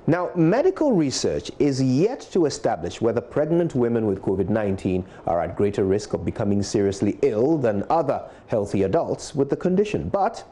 Now, medical research is yet to establish whether pregnant women with COVID-19 are at greater risk of becoming seriously ill than other healthy adults with the condition. But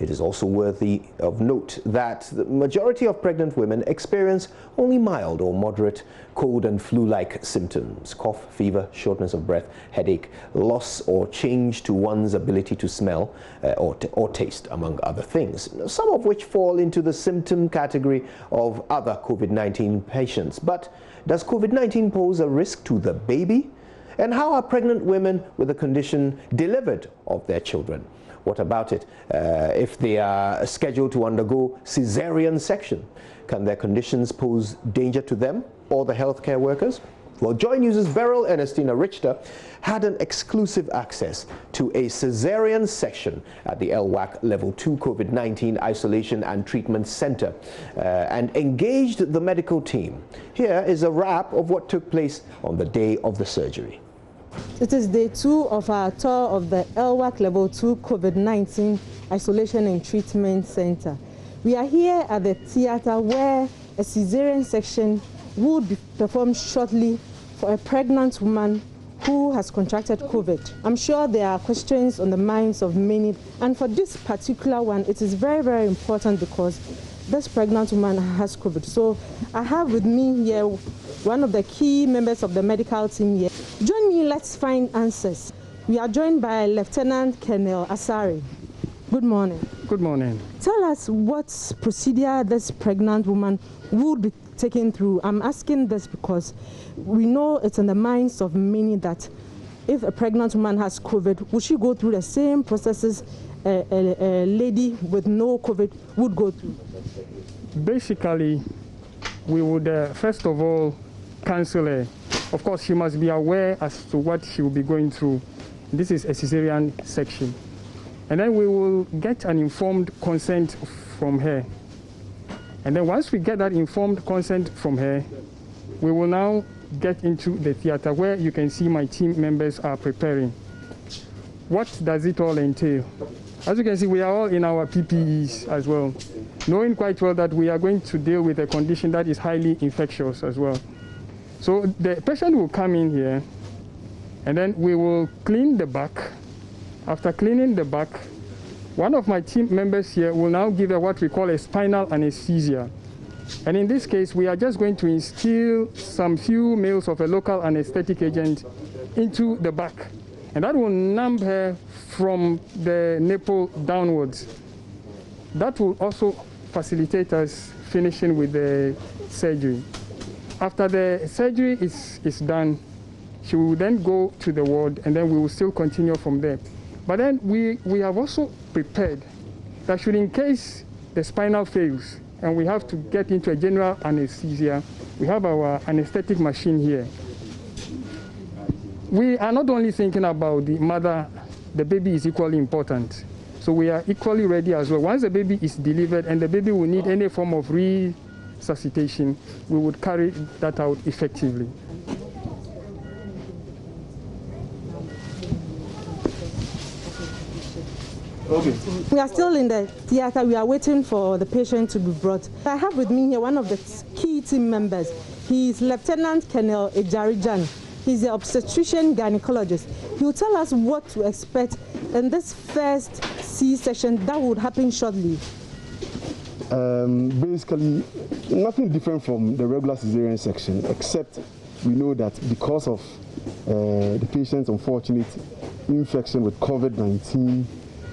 it is also worthy of note that the majority of pregnant women experience only mild or moderate cold and flu-like symptoms: cough, fever, shortness of breath, headache, loss or change to one's ability to smell or taste, among other things, some of which fall into the symptom category of other COVID-19 patients. But does COVID-19 pose a risk to the baby? And how are pregnant women with the condition delivered of their children? What about it if they are scheduled to undergo caesarean section? Can their conditions pose danger to them or the healthcare workers? Well, JoyNews' Beryl Ernestina Richter had an exclusive access to a caesarean section at the Elwak Level 2 COVID-19 Isolation and Treatment Center and engaged the medical team. Here is a wrap of what took place on the day of the surgery. It is day 2 of our tour of the Elwak Level 2 COVID-19 Isolation and Treatment Center. We are here at the theater where a caesarean section would be performed shortly for a pregnant woman who has contracted COVID. I'm sure there are questions on the minds of many, and for this particular one, it is very, very important because this pregnant woman has COVID. So I have with me here one of the key members of the medical team here. Join me, let's find answers. We are joined by Lieutenant Colonel Asare. Good morning. Good morning. Tell us what procedure this pregnant woman would be taken through. I'm asking this because we know it's in the minds of many that if a pregnant woman has COVID, would she go through the same processes a lady with no COVID would go through? Basically, we would first of all counsel her. Of course, she must be aware as to what she will be going through. This is a caesarean section. And then we will get an informed consent from her. And then once we get that informed consent from her, we will now get into the theater where you can see my team members are preparing. What does it all entail? As you can see, we are all in our PPEs as well, knowing quite well that we are going to deal with a condition that is highly infectious as well. So the patient will come in here, and then we will clean the back. After cleaning the back, one of my team members here will now give her what we call a spinal anesthesia. And in this case, we are just going to instill some few mils of a local anesthetic agent into the back. And that will numb her from the nipple downwards. That will also facilitate us finishing with the surgery. After the surgery is done, she will then go to the ward, and then we will still continue from there. But then we have also prepared that should in case the spinal fails and we have to get into a general anesthesia, we have our anesthetic machine here. We are not only thinking about the mother, the baby is equally important. So we are equally ready as well. Once the baby is delivered and the baby will need any form of resuscitation, we would carry that out effectively. Okay. We are still in the theater. We are waiting for the patient to be brought. I have with me here one of the key team members. He is Lieutenant Colonel Ejarijan. He's an obstetrician gynecologist. He will tell us what to expect in this first C-section that would happen shortly. Basically, nothing different from the regular cesarean section, except we know that because of the patient's unfortunate infection with COVID-19,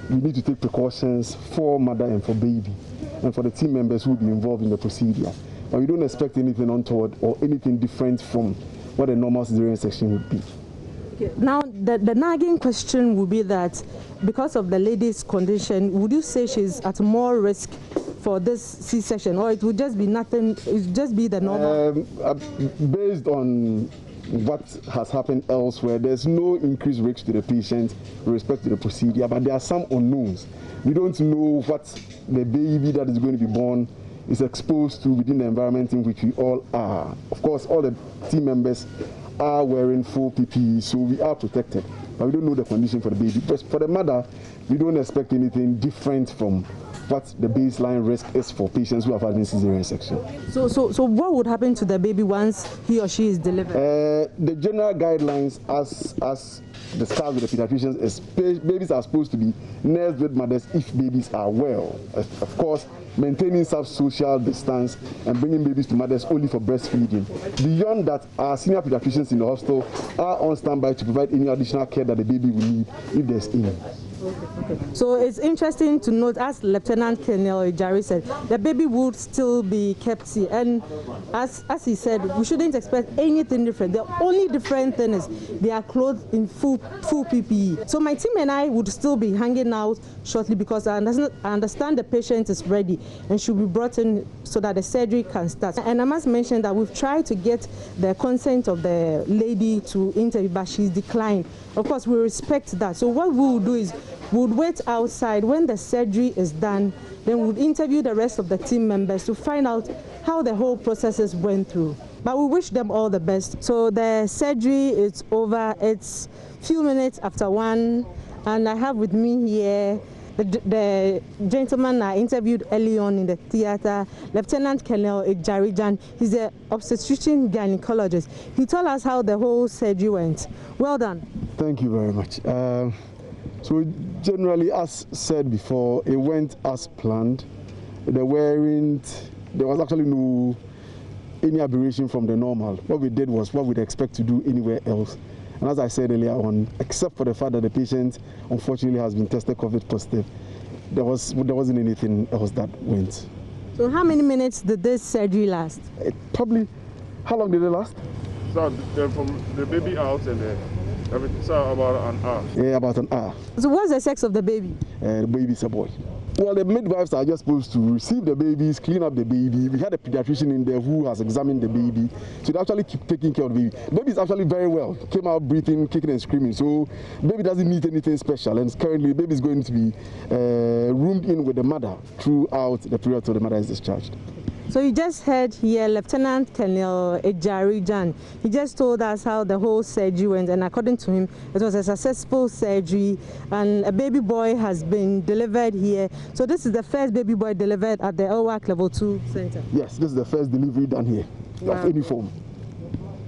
we need to take precautions for mother and for baby, and for the team members who will be involved in the procedure. But we don't expect anything untoward or anything different from what a normal cesarean section would be. Okay. Now, the nagging question would be that because of the lady's condition, would you say she's at more risk for this C-section, or it would just be nothing, it would just be the normal? Based on what has happened elsewhere, there's no increased risk to the patient with respect to the procedure, but there are some unknowns. We don't know what the baby that is going to be born is exposed to within the environment in which we all are. Of course, all the team members are wearing full PPE, so we are protected, but we don't know the condition for the baby. But for the mother, we don't expect anything different from what the baseline risk is for patients who have had caesarean section. So what would happen to the baby once he or she is delivered? The general guidelines as discussed with the pediatricians is babies are supposed to be nursed with mothers if babies are well. Of course, maintaining some social distance and bringing babies to mothers only for breastfeeding. Beyond that, our senior pediatricians in the hospital are on standby to provide any additional care that the baby will need if there's any. Okay. So it's interesting to note, as Lieutenant Colonel Ejari said, the baby would still be kept here. And as he said, we shouldn't expect anything different. The only different thing is they are clothed in full PPE. So my team and I would still be hanging out shortly because I understand the patient is ready and should be brought in so that the surgery can start. And I must mention that we've tried to get the consent of the lady to interview, but she's declined. Of course, we respect that. So what we will do is we would wait outside. When the surgery is done, then we would interview the rest of the team members to find out how the whole processes went through. But we wish them all the best. So the surgery is over. It's few minutes after 1, and I have with me here the gentleman I interviewed early on in the theater, Lieutenant Colonel Ejari. He's an obstetrician gynecologist. He told us how the whole surgery went. Well done. Thank you very much. So generally, as said before, it went as planned. There was actually no any aberration from the normal. What we did was what we'd expect to do anywhere else. And as I said earlier on, except for the fact that the patient unfortunately has been tested COVID positive, there wasn't anything else that went. So how many minutes did this surgery last? Probably, how long did it last? So from the baby out and everything, so about an hour. Yeah, about an hour. So what's the sex of the baby? The baby's a boy. Well, the midwives are just supposed to receive the babies, clean up the baby. We had a pediatrician in there who has examined the baby. So they actually keep taking care of the baby. The baby is actually very well. Came out breathing, kicking and screaming. So the baby doesn't need anything special. And currently the baby is going to be roomed in with the mother throughout the period till the mother is discharged. So you just heard here Lieutenant Colonel Ejari. He just told us how the whole surgery went, and according to him, it was a successful surgery, and a baby boy has been delivered here. So this is the first baby boy delivered at the Elwak Level 2 Center? Yes, this is the first delivery done here, of any form.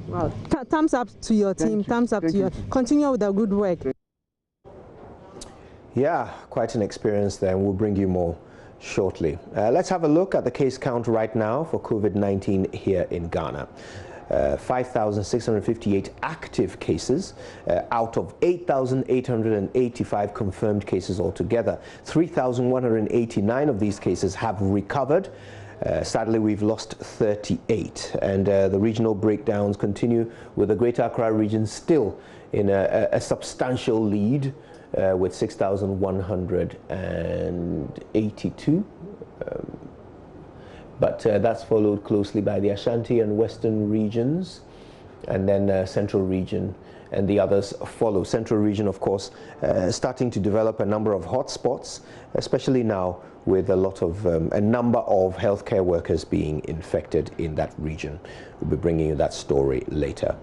Wow. Thumbs up to your team, thumbs up to you. Continue with the good work. Yeah, quite an experience there, and we'll bring you more shortly. Let's have a look at the case count right now for COVID-19 here in Ghana. 5,658 active cases out of 8,885 confirmed cases altogether. 3,189 of these cases have recovered. Sadly, we've lost 38, and the regional breakdowns continue with the Greater Accra region still in a substantial lead with 6,182. But that's followed closely by the Ashanti and Western regions, and then Central region, and the others follow. Central region, of course, starting to develop a number of hotspots, especially now with a number of healthcare workers being infected in that region. We'll be bringing you that story later.